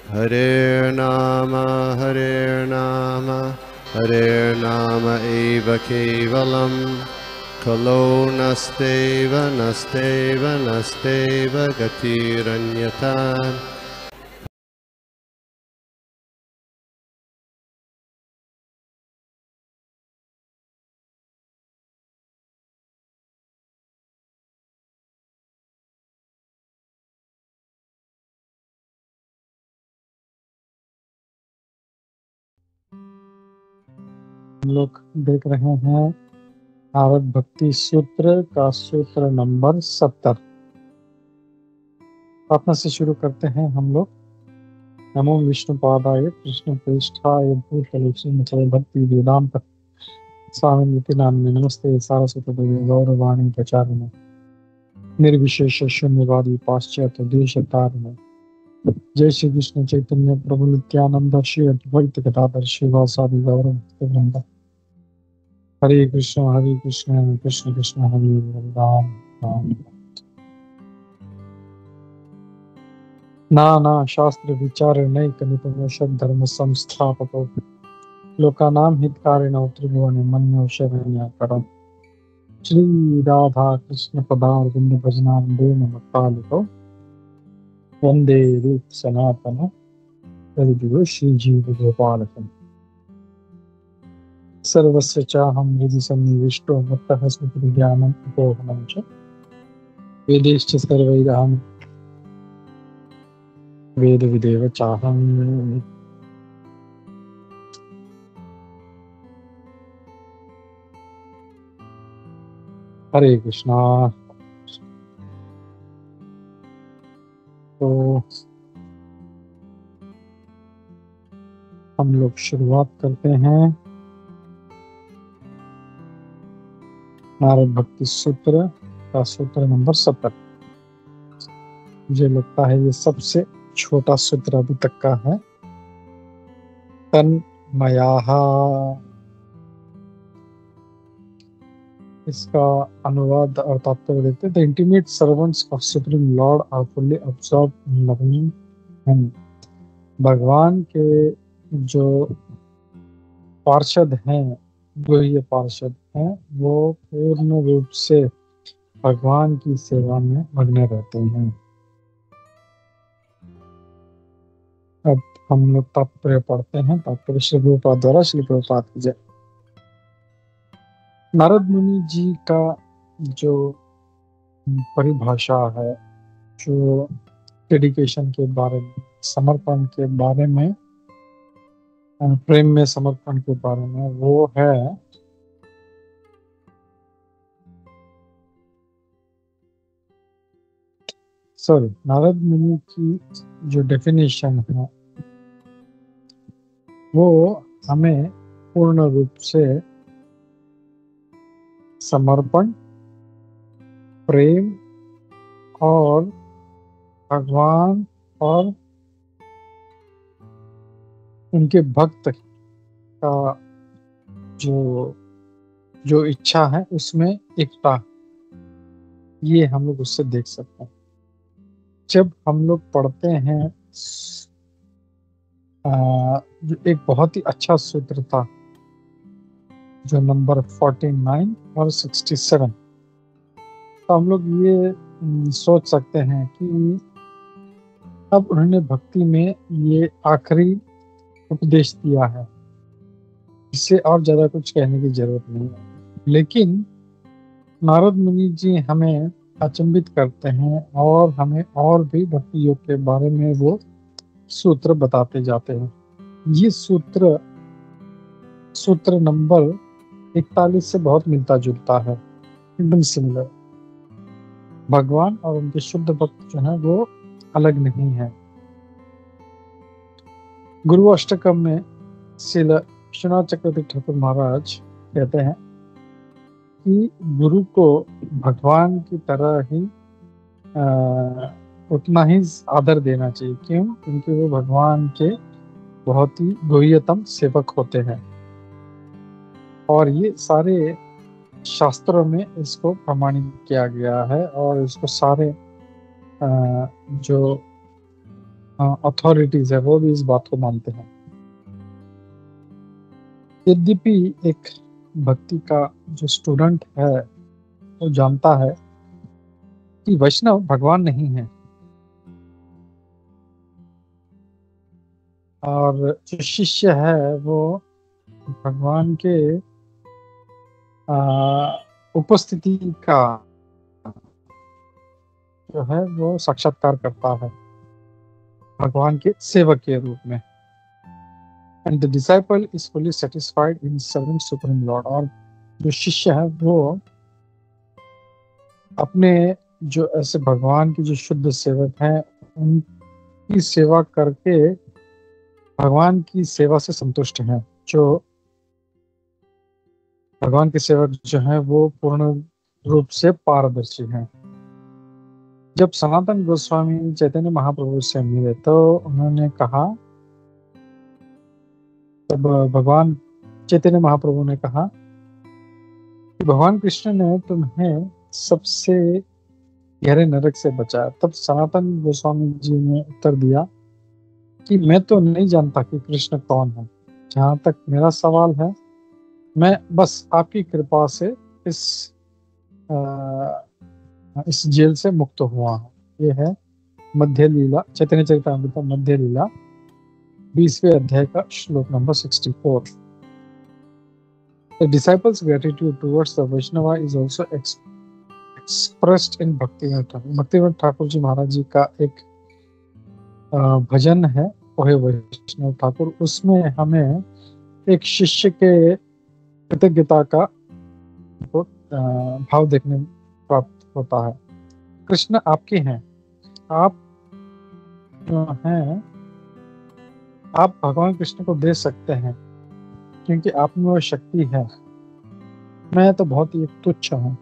हरे नाम एव केवलम् खलो नस्तेव नस्तेव नस्तेव गतिरन्यथा। हम लोग देख रहे हैं नारद भक्ति सूत्र का सूत्र नंबर 70। प्रार्थना से शुरू करते हैं हम लोग। नमो विष्णुपादाय कृष्ण प्रेष्ठाय भूतले श्रीमते भक्ति वेदांत स्वामी निति नामिने नमस्ते सारस्वती देवी गौरवाणी प्रचारिणे निर्विशेष शून्यवादी पाश्चात्य देश तारिणे। जय श्री कृष्ण चैतन्य प्रभु नित्यानंद श्री अद्वैत गदाधर श्रीवासादि गौर भक्तवृंद। हरे कृष्ण कृष्ण कृष्ण हरे हरे राम राम। नाना शास्त्र विचार नैक निपुण धर्म संस्थापको लोकानां हितकारिणो त्रिभुवन मन्यो शरण्यकरम्। श्री राधा कृष्ण पदारविंद भजनामृतेन मत्पालितो वंदे रूप सनातन हरिगुरु श्री जीव गोपालकम्। सर्वस्य चाहं हृदि सन्निविष्टो मत्तः सुहृज्ञानम् उपोहनं च वेदैश्च सर्वैरहं वेदविदेव चाहम्। हरे कृष्णा। तो हम लोग शुरुआत करते हैं नारद भक्ति सूत्र का सूत्र नंबर 70। मुझे लगता है ये सबसे छोटा सूत्र अभी तक का है। तन्मयाः, इसका अनुवाद और तात्पर्य देखते हैं। The intimate servants of supreme lord are fully absorb in loving him. भगवान के जो पार्षद हैं, जो ये पार्षद हैं, वो पूर्ण रूप से भगवान की सेवा में मग्न रहते हैं। अब हम लोग तात्पर्य पढ़ते हैं। तात्पर्य श्री प्रभुपाद द्वारा। श्री प्रभुपाद की जय। नारद मुनि जी का जो परिभाषा है, जो डेडिकेशन के बारे में, समर्पण के बारे में, प्रेम में समर्पण के बारे में, वो है नारद मुनि की जो डेफिनेशन है वो हमें पूर्ण रूप से समर्पण, प्रेम और भगवान और उनके भक्त का जो इच्छा है उसमें एकता, ये हम लोग उससे देख सकते हैं। जब हम लोग पढ़ते हैं जो एक बहुत ही अच्छा सूत्र था जो नंबर 49 और 67, तो हम लोग ये सोच सकते हैं कि अब उन्होंने भक्ति में ये आखिरी उपदेश दिया है, इससे और ज़्यादा कुछ कहने की जरूरत नहीं है। लेकिन नारद मुनि जी हमें अचंभित करते हैं और हमें और भी भक्ति योग के बारे में वो सूत्र बताते जाते हैं। ये सूत्र नंबर 41 से बहुत मिलता जुलता है, एकदम सिमिलर। भगवान और उनके शुद्ध भक्त जो है वो अलग नहीं है। गुरु अष्टकम में श्रील विश्वनाथ चक्रवर्ती ठाकुर महाराज कहते हैं कि गुरु को भगवान की तरह ही उतना ही आदर देना चाहिए। क्यों? क्योंकि वो भगवान के बहुत ही गुह्यतम सेवक होते हैं और ये सारे शास्त्रों में इसको प्रमाणित किया गया है और इसको सारे जो अथॉरिटीज है वो भी इस बात को मानते हैं। यद्यपि एक भक्ति का जो स्टूडेंट है वो जानता है कि वैष्णव भगवान नहीं है, और जो शिष्य है वो भगवान के उपस्थिति का जो है वो साक्षात्कार करता है भगवान के सेवक के रूप में। And the disciple is fully satisfied in serving supreme Lord, और जो शिष्य है वो अपने जो ऐसे भगवान के जो शुद्ध सेवक हैं उनकी सेवा करके भगवान की सेवा से संतुष्ट हैं। जो भगवान के सेवक जो हैं वो पूर्ण रूप से पारदर्शी हैं। जब सनातन गोस्वामी चैतन्य महाप्रभु से मिले तो उन्होंने कहा, तब भगवान चैतन्य महाप्रभु ने कहा कि भगवान कृष्ण ने तुम्हें सबसे गहरे नरक से बचाया। तब सनातन गोस्वामी जी ने उत्तर दिया कि मैं तो नहीं जानता कि कृष्ण कौन है। जहाँ तक मेरा सवाल है, मैं बस आपकी कृपा से इस जेल से मुक्त हुआ हूँ। ये है मध्य लीला, चैतन्य चरितामृत मध्य लीला 20वें अध्याय का श्लोक number 64। The disciples' gratitude towards the Vaishnava is also expressed in Bhaktivinoda Thakur. Bhaktivinoda Thakur ji Maharaj ji का एक भजन है ओहे वैष्णव ठाकुर। उसमें हमें एक शिष्य के कृतज्ञता का भाव देखने प्राप्त होता है। कृष्ण आपके हैं, आप जो हैं आप भगवान कृष्ण को दे सकते हैं क्योंकि आप में वो शक्ति है। मैं तो बहुत ही तुच्छ हूँ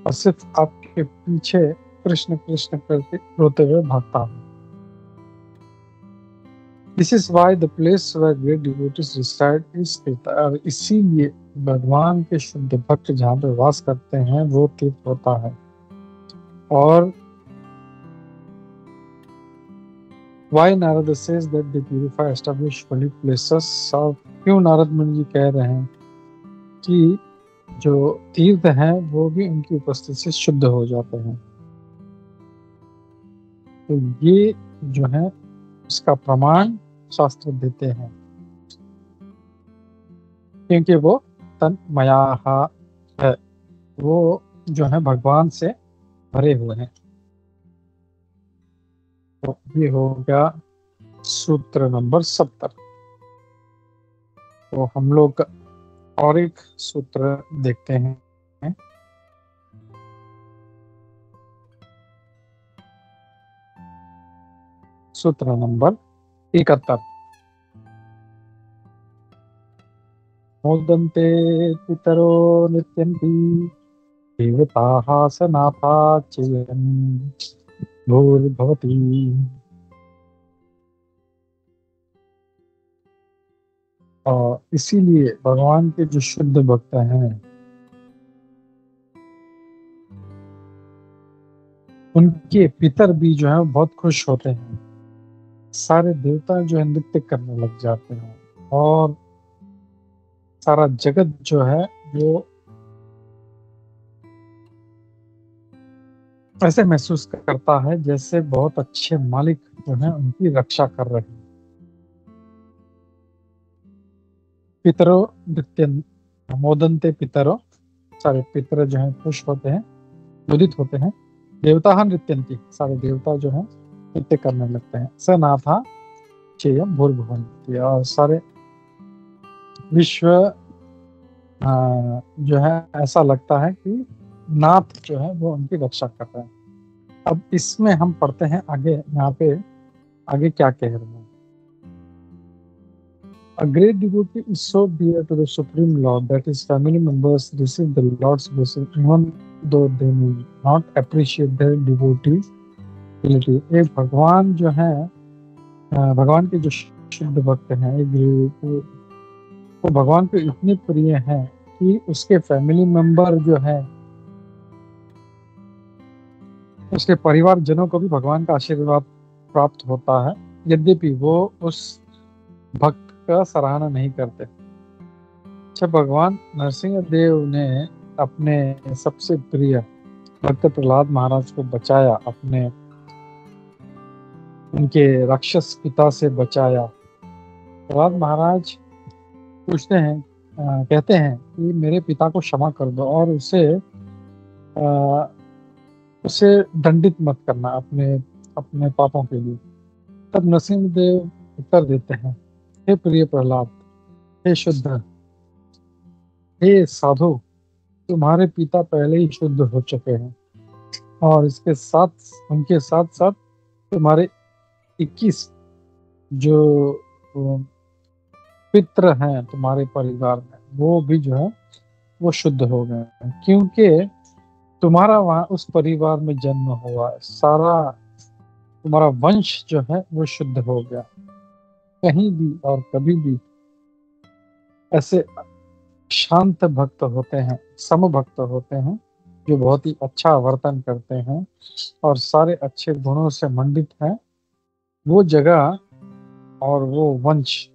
और सिर्फ आपके पीछे कृष्ण कृष्ण करके रोते हुए भागता हूँ। This is why the place where great devotees reside is तीर्थ। और इसीलिए भगवान के शुद्ध भक्त जहाँ पे वास करते हैं वो तीर्थ होता है। और why Narada says that they purify established holy places, और क्यों नारद मुनि जी कह रहे हैं कि जो तीर्थ हैं वो भी उनकी उपस्थिति से शुद्ध हो जाते हैं। तो ये जो है इसका प्रमाण शास्त्र देते हैं, क्योंकि वो तन्मया है, वो जो है भगवान से भरे हुए हैं। तो ये हो गया सूत्र नंबर 70। तो हम लोग और एक सूत्र देखते हैं। सूत्र नंबर 71। मोदन्ते पितरो नित्यन्ति देवताः सनाथा चेयन् भूर्भवति। और इसीलिए भगवान के जो शुद्ध भक्त हैं उनके पितर भी जो है बहुत खुश होते हैं। सारे देवता जो है नृत्य करने लग जाते हैं और सारा जगत जो है वो ऐसे महसूस करता है जैसे बहुत अच्छे मालिक जो है उनकी रक्षा कर रहे हैं। पितरो नृत्य मोदन्ते पितरो, सारे पितर जो है खुश होते हैं, मुदित होते हैं। देवता नृत्यंती, सारे देवता जो है नृत्य करने लगते हैं। स नाथा चेयम भूर्भुवन्ति, और सारे विश्व जो है ऐसा लगता है कि नाथ जो है वो उनकी रक्षा कर रहे हैं। अब इसमें हम पढ़ते हैं आगे, यहाँ पे आगे क्या कह रहे हैं। A great devotee is so dear to the Supreme Lord that his family members receive the Lord's blessing even though they may not appreciate their devotee's ability। एक भगवान जो है, भगवान के जो शुद्ध भक्त हैं, वो भगवान को इतने प्रिय हैं कि उसके फैमिली मेंबर जो है, उसके परिवार जनों को भी भगवान का आशीर्वाद प्राप्त होता है, यद्यपि वो उस भक्त का सराहना नहीं करते। जब भगवान नरसिंह देव ने अपने सबसे प्रिय भक्त प्रहलाद महाराज को बचाया, अपने उनके राक्षस पिता से बचाया, प्रहलाद महाराज पूछते हैं, कहते हैं कि मेरे पिता को क्षमा कर दो और उसे दंडित मत करना अपने अपने पापों के लिए। तब नरसिंहदेव उत्तर देते हैं, हे प्रिय प्रहलाद, हे शुद्ध, हे साधु, तुम्हारे पिता पहले ही शुद्ध हो चुके हैं और उनके साथ साथ तुम्हारे 21 जो पितृ हैं तुम्हारे परिवार में, वो भी जो है वो शुद्ध हो गए हैं, क्योंकि तुम्हारा वहां उस परिवार में जन्म हुआ, सारा तुम्हारा वंश जो है वो शुद्ध हो गया। कहीं भी और कभी भी ऐसे शांत भक्त होते हैं, सम भक्त होते हैं, जो बहुत ही अच्छा वर्तन करते हैं और सारे अच्छे गुणों से मंडित हैं, वो जगह और वो वंश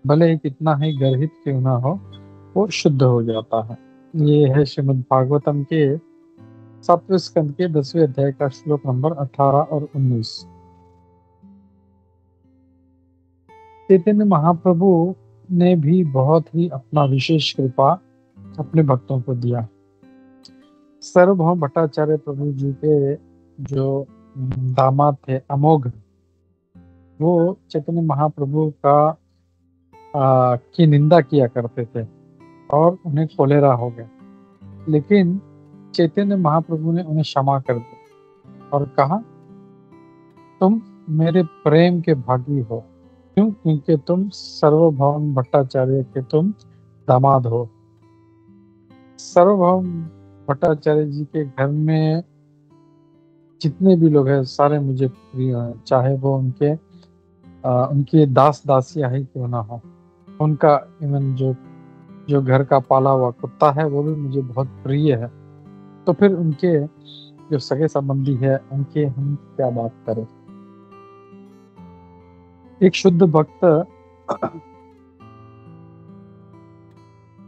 भले ही कितना ही गर्हित क्यों ना हो, वो शुद्ध हो जाता है। ये है श्रीमद् भागवतम के 7वें स्कंद के 10वें अध्याय का श्लोक नंबर 18 और 19। चैतन्य महाप्रभु ने भी बहुत ही अपना विशेष कृपा अपने भक्तों को दिया। सर्वभौम भट्टाचार्य प्रभु जी के जो दामाद थे अमोघ, वो चैतन्य महाप्रभु की निंदा किया करते थे और उन्हें कोलेरा हो गया, लेकिन चैतन्य महाप्रभु ने उन्हें क्षमा कर दिया और कहा, तुम मेरे प्रेम के भागी हो, क्यों? क्योंकि तुम सर्वभौम भट्टाचार्य के तुम दामाद हो। सर्वभौम भट्टाचार्य जी के घर में जितने भी लोग हैं सारे मुझे प्रिय हैं, चाहे वो उनके दास दासियां ही क्यों ना हो। उनका इवन जो घर का पाला हुआ कुत्ता है वो भी मुझे बहुत प्रिय है। तो फिर उनके जो सगे संबंधी है उनके हम क्या बात करें। एक शुद्ध भक्त,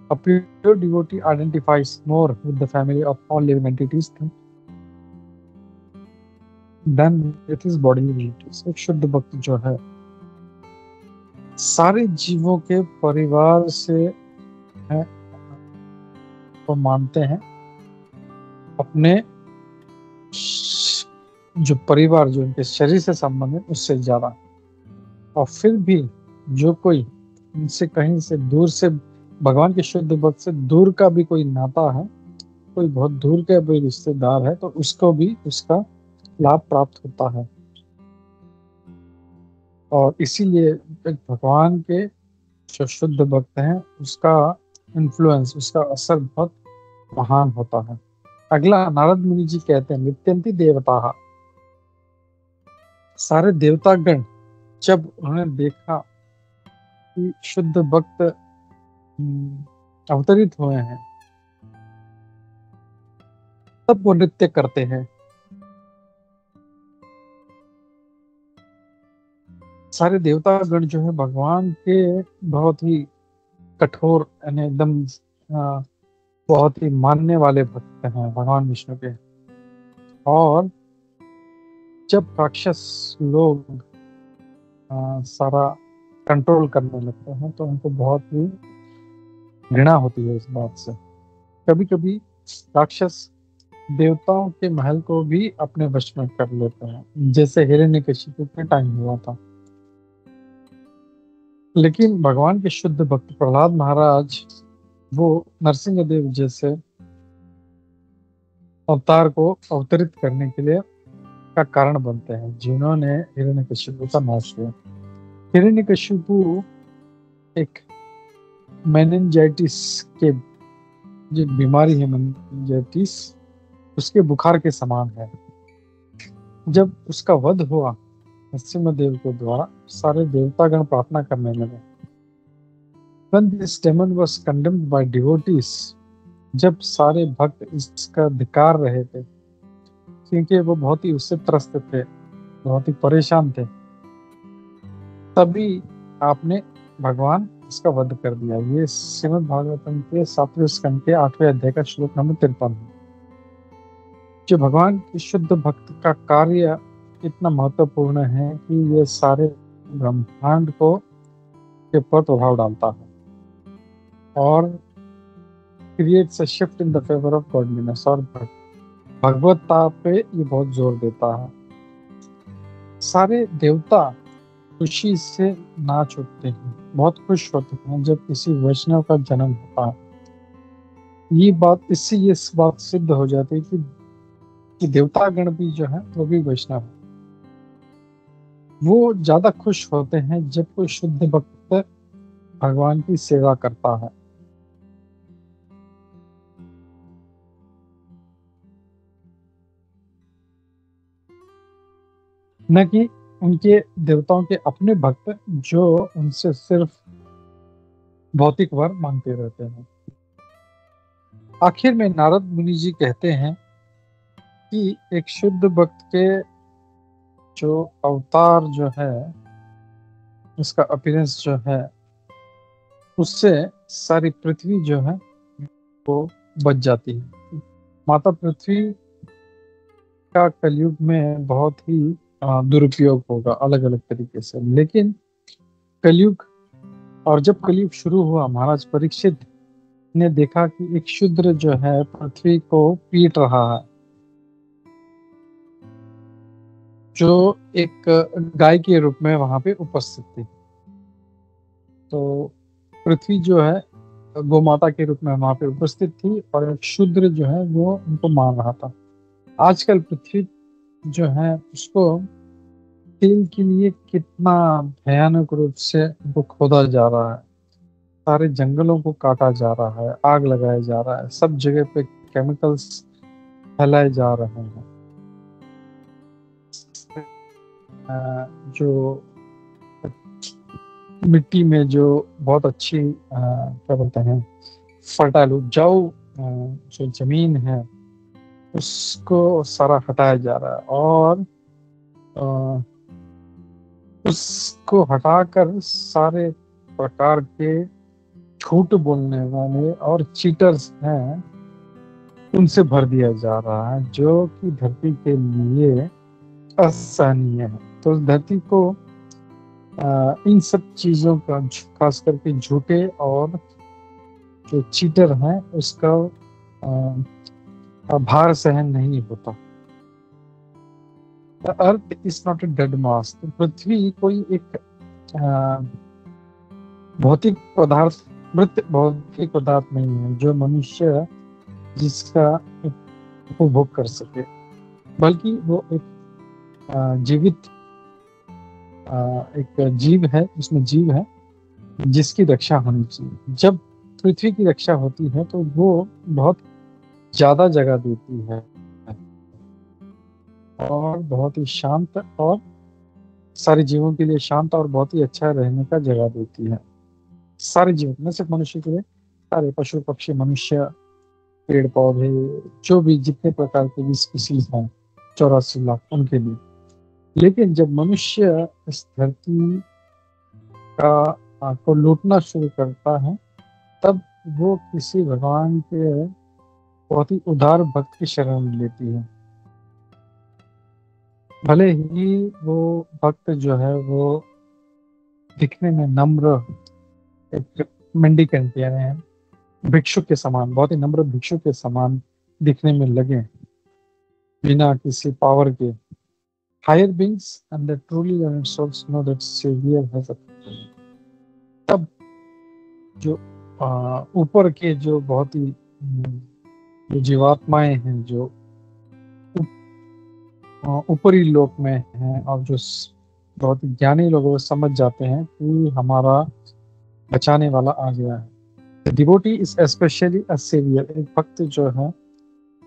a pure devotee identifies more with the family of all living entities than with his bodily relatives। एक शुद्ध भक्त जो है सारे जीवों के परिवार से है, को मानते हैं, अपने जो परिवार जो उनके शरीर से संबंधित उससे ज्यादा। और फिर भी जो कोई इनसे कहीं से दूर से भगवान के शुद्ध भक्त से दूर का भी कोई नाता है, कोई बहुत दूर का भी रिश्तेदार है, तो उसको भी उसका लाभ प्राप्त होता है। और इसीलिए एक भगवान के जो शुद्ध भक्त हैं उसका इन्फ्लुएंस, उसका असर बहुत महान होता है। अगला नारद मुनि जी कहते हैं, नित्यंती देवता, सारे देवतागण जब उन्होंने देखा कि शुद्ध भक्त अवतरित हुए हैं, तब वो नृत्य करते हैं। सारे देवतागण जो है भगवान के बहुत ही कठोर यानी एकदम बहुत ही मानने वाले भक्त हैं भगवान विष्णु के। और जब राक्षस लोग सारा कंट्रोल करने लगते हैं तो उनको बहुत ही घृणा होती है इस बात से। कभी कभी राक्षस देवताओं के महल को भी अपने वश में कर लेते हैं, जैसे हिरण्यकशिपु के टाइम हुआ था। लेकिन भगवान के शुद्ध भक्त प्रहलाद महाराज वो नरसिंह देव जैसे अवतार को अवतरित करने के लिए का कारण बनते हैं, जिन्होंने हिरण्यकशिपु का नाश किया। हिरण्यकशिपु एक मेनिंजाइटिस के जो बीमारी है, मेनिंजाइटिस, उसके बुखार के समान है। जब उसका वध हुआ नरसिंहदेव के द्वारा, सारे देवतागण प्रार्थना करने लगे। When this demon was condemned by devotees, जब सारे भक्त इसका धिक्कार रहे थे, क्योंकि वो बहुत ही उससे त्रस्त थे, बहुत ही परेशान थे, तभी आपने भगवान इसका वध कर दिया। ये श्रीमद् भागवतम के 7वें स्कंद के 8वें अध्याय का श्लोक नंबर 53 है। जो भगवान की शुद्ध भक्त का कार्य इतना महत्वपूर्ण है कि ये सारे ब्रह्मांड को के पर प्रभाव डालता है और creates a shift in the favour of godliness, और भगवत्ता पे ये बहुत जोर देता है। सारे देवता खुशी से नाच उठते हैं, बहुत खुश होते हैं जब किसी वैष्णव का जन्म होता है। ये बात इससे ये बात सिद्ध हो जाती है कि देवतागण भी जो है वो भी वैष्णव है। वो ज्यादा खुश होते हैं जब कोई शुद्ध भक्त भगवान की सेवा करता है। न कि उनके देवताओं के अपने भक्त जो उनसे सिर्फ भौतिक वर मांगते रहते हैं। आखिर में नारद मुनि जी कहते हैं कि एक शुद्ध भक्त के जो अवतार जो है, उसका अपीयरेंस जो है, उससे सारी पृथ्वी जो है वो बच जाती है। माता पृथ्वी का कलयुग में बहुत ही दुरुपयोग होगा अलग अलग तरीके से, लेकिन कलयुग, और जब कलयुग शुरू हुआ, महाराज परीक्षित ने देखा कि एक शूद्र जो है पृथ्वी को पीट रहा है, जो एक गाय के रूप में वहां पे उपस्थित थी। तो पृथ्वी जो है गोमाता के रूप में वहां पे उपस्थित थी और एक शूद्र जो है वो उनको मार रहा था। आजकल पृथ्वी जो है उसको तेल के लिए कितना भयानक रूप से उनको खोदा जा रहा है, सारे जंगलों को काटा जा रहा है, आग लगाया जा रहा है, सब जगह पे केमिकल्स फैलाए जा रहे हैं। जो मिट्टी में जो बहुत अच्छी क्या बोलते हैं फर्टाइल उपजाऊ जो जमीन है उसको सारा हटाया जा रहा है, और उसको हटाकर सारे प्रकार के झूठ बोलने वाले और चीटर्स हैं उनसे भर दिया जा रहा है, जो कि धरती के लिए असहनीय है। तो धरती को इन सब चीजों का, खास करके झूठे और जो चीटर हैं उसका भार सहन नहीं होता। The earth is not a dead mass. तो पृथ्वी कोई एक भौतिक पदार्थ, मृत भौतिक पदार्थ नहीं है जो मनुष्य जिसका उपभोग कर सके, बल्कि वो एक जीवित एक जीव है, उसमें जीव है जिसकी रक्षा होनी चाहिए। जब पृथ्वी की रक्षा होती है तो वो बहुत ज्यादा जगह देती है और बहुत ही शांत, और सारे जीवों के लिए शांत और बहुत ही अच्छा रहने का जगह देती है। सारे जीव, न सिर्फ मनुष्य के लिए, सारे पशु पक्षी, मनुष्य, पेड़ पौधे, जो भी जितने प्रकार के भी स्पीसीज हैं 84 लाख, उनके लिए। लेकिन जब मनुष्य इस धरती का को लूटना शुरू करता है तब वो किसी भगवान के बहुत ही उदार भक्त की शरण लेती है। भले ही वो भक्त जो है वो दिखने में नम्र, एक मेंडिकेंट यानी भिक्षुक के समान, बहुत ही नम्र भिक्षुक के समान दिखने में लगे, बिना किसी पावर के। Higher beings and the truly learned souls know that saviour has a, तब जो ऊपर के जो बहुत ही जो जीवात्माएं हैं, जो ऊपरी लोक में हैं और जो बहुत ही ज्ञानी लोग वो समझ जाते हैं कि हमारा बचाने वाला आ गया है। Devotee is specially a saviour. एक भक्त जो है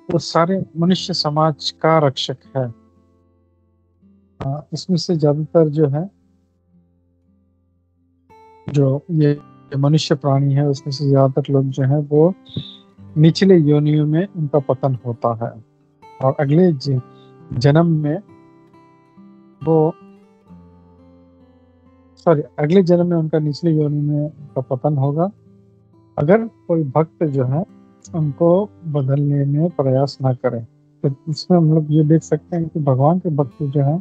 वो सारे मनुष्य समाज का रक्षक है। इसमें से ज्यादातर जो है जो ये मनुष्य प्राणी है उसमें से ज्यादातर लोग जो है वो निचले योनियों में उनका पतन होता है और अगले जन्म में वो सॉरी अगले जन्म में उनका निचली योनि में उनका पतन होगा अगर कोई भक्त जो है उनको बदलने में प्रयास ना करे। तो इसमें हम लोग ये देख सकते हैं कि भगवान के भक्त जो है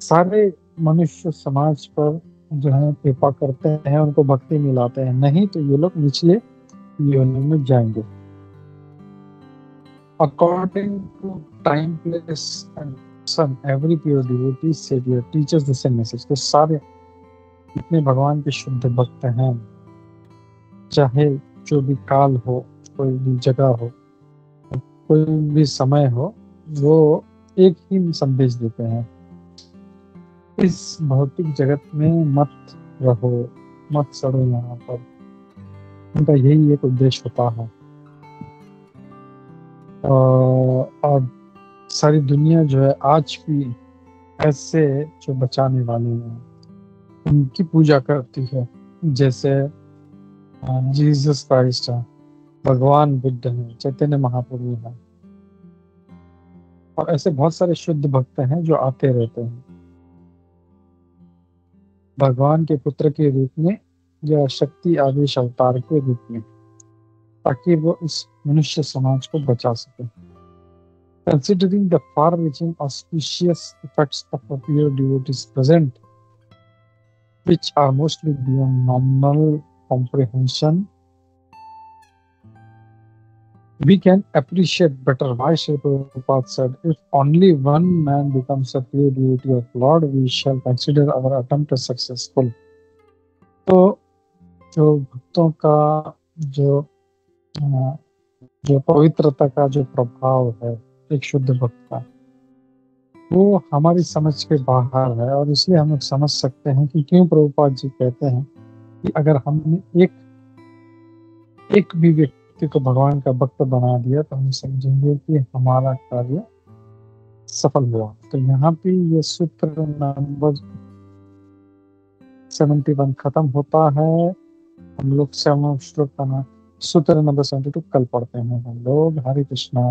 सारे मनुष्य समाज पर जो है कृपा करते हैं, उनको भक्ति मिलाते हैं, नहीं तो ये लोग निचले योनि में जाएंगे। According to time place and sun every pure devotee saviour teachers the same message. तो सारे जितने भगवान के शुद्ध भक्त हैं, चाहे जो भी काल हो, कोई भी जगह हो, कोई भी समय हो, वो एक ही संदेश देते हैं, इस भौतिक जगत में मत रहो, मत सड़ो यहाँ पर। उनका यही एक उद्देश्य होता है। और सारी दुनिया जो है आज भी ऐसे जो बचाने वाले हैं उनकी पूजा करती है, जैसे जीसस क्राइस्ट है, भगवान बुद्ध है, चैतन्य महाप्रभु है, और ऐसे बहुत सारे शुद्ध भक्त हैं जो आते रहते हैं भगवान के पुत्र के रूप में या शक्ति आदेश अवतार के रूप में, ताकि वो इस मनुष्य समाज को बचा सके। Considering the far-reaching auspicious effects of a pure devotee's present, which are mostly beyond normal comprehension, we can appreciate better why Sri Prabhupada said, if only one man becomes a pure devotee of Lord, we shall consider our attempt as successful. तो जो भक्तों का जो पवित्रता का जो प्रभाव है एक शुद्ध भक्त का, वो हमारी समझ के बाहर है, और इसलिए हम लोग समझ सकते हैं कि क्यों प्रभुपाद जी कहते हैं कि अगर हमने एक भी व्यक्ति को भगवान का भक्त बना दिया तो हम समझेंगे कि हमारा कार्य सफल हुआ। तो यहाँ पे ये सूत्र नंबर 71 खत्म होता है। हम लोग श्लोक का सूत्र नंबर 72 कल पढ़ते हैं हम लोग। हरे कृष्णा।